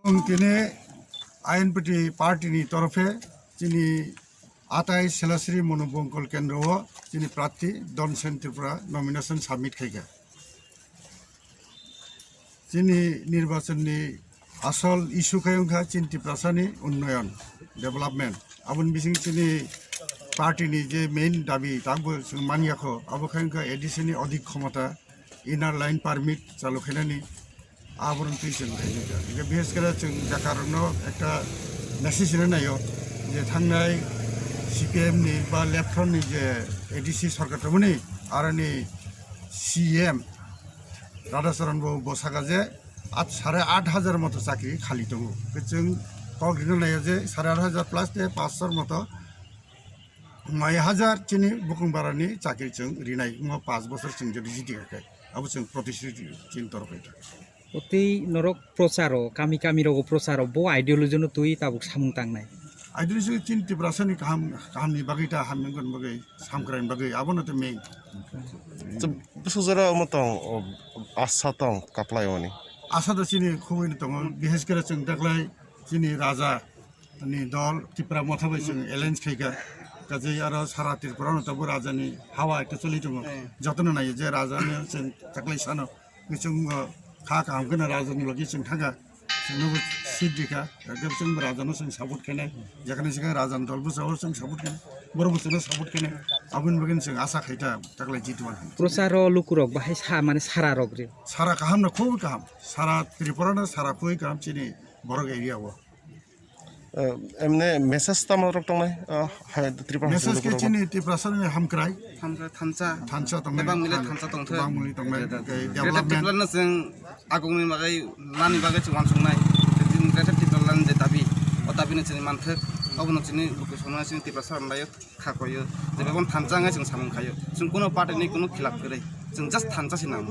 তিনি আইনপতি পার্টিনি তরফে তিনি 28 সেলাশ্রী মনোবঙ্কল কেন্দ্র তিনি প্রার্থী ধনসান ত্রিপুরা নমিনেশন সাবমিট খাইকা তিনি নির্বাচনী আসল ইস্যু খাইখা চিন ত্রিপুরাসানি উন্নয়ন ডেভেলপমেন্ট আবুন বিসিং তিনি পার্টিনি যে মেইন দাবি তাকবো মানিয়াখো আবো খাইখা এডিসিনি অধিক ক্ষমতা ইনার লাইন পারমিট চালু খাইনানি আবরণ তুইছেন বিশেষ করে যা কারণ একটা মেসেজ নাইও যে থাংনাय CPM नि बा लेफ्टन नि जे एडिसि सरकार तमनि आरो नि CM राधाचरण बाबु बसागा जे 8,500 मतो चाकरि खाली दङ जों कग्रिनो नायो जे 8,500 प्लस दे 500 मतो 9,000 चिनि बुकुंबारानि चाकरि जों रिनाय 5 বছর जों जदि जितिखाय अब जों प्रतिश्रुति चिन तरफै অতি নরক প্রচারও কামি কামিরও প্রচারও বো আইডিওলজিনো তুই তাবুক সামুং তাংনাय आइडियोलॉजी चिन टिप्रासानि कामनि बागै ता हामगन बागै सामग्रानि बागै आबोनो त मेन सुजरा मतों आसा तं काप्लायनि आसा त चिनि खुबैनो दङ विशेष गरे जों दाख्लै चिनि राजा नि दल टिप्रा मथाबै जों एलायन्स खाइगा गाजै आरो सारा त्रिपुरानो तबो राजानि हावा एकटा चलि दङ जतन नायो जे राजानि जों दाख्लै सानो जों खा कामगन राजानि लागि जों थांगा जोंनो सिद्धिका एकदम जों राजानो जों सापर्ट खायनाय जेखाने जों राजानि दलबो जों सापर्ट खायनाय बरबो जों सापर्ट खायनाय आबुन बगन जों आशा खायता दाख्लै जितुवान प्रचारो लुकुरक बाहाय सा माने सारा रगरे सारा काहाम न खूब काहाम सारा त्रिपुरानो सारा खुइ काहाम चिनि बरक एरियाव एमने मेसेज तामरक तंनाय त्रिपुरा मेसेज के चिनि त्रिपुरासानि हामक्राय थानसा तंनाय बां मिले थानसा तंथो बां मुलि तंनाय डेभलपमेन्ट टिप्लानो जों आगुनि बागै लानि बागै जों वानसंनाय दिन ग्रेटर टिप्लानो जे दाबि अ दाबिनो जों मानथोक अबनो जोंनि लोकेसना जों त्रिपुरासानलायो खाखयो जे बेबन थानसाङै जों सामखायो जों कोनो पार्टीनि कोनो खिलाफ गरै जों जास्ट थानसासै नाम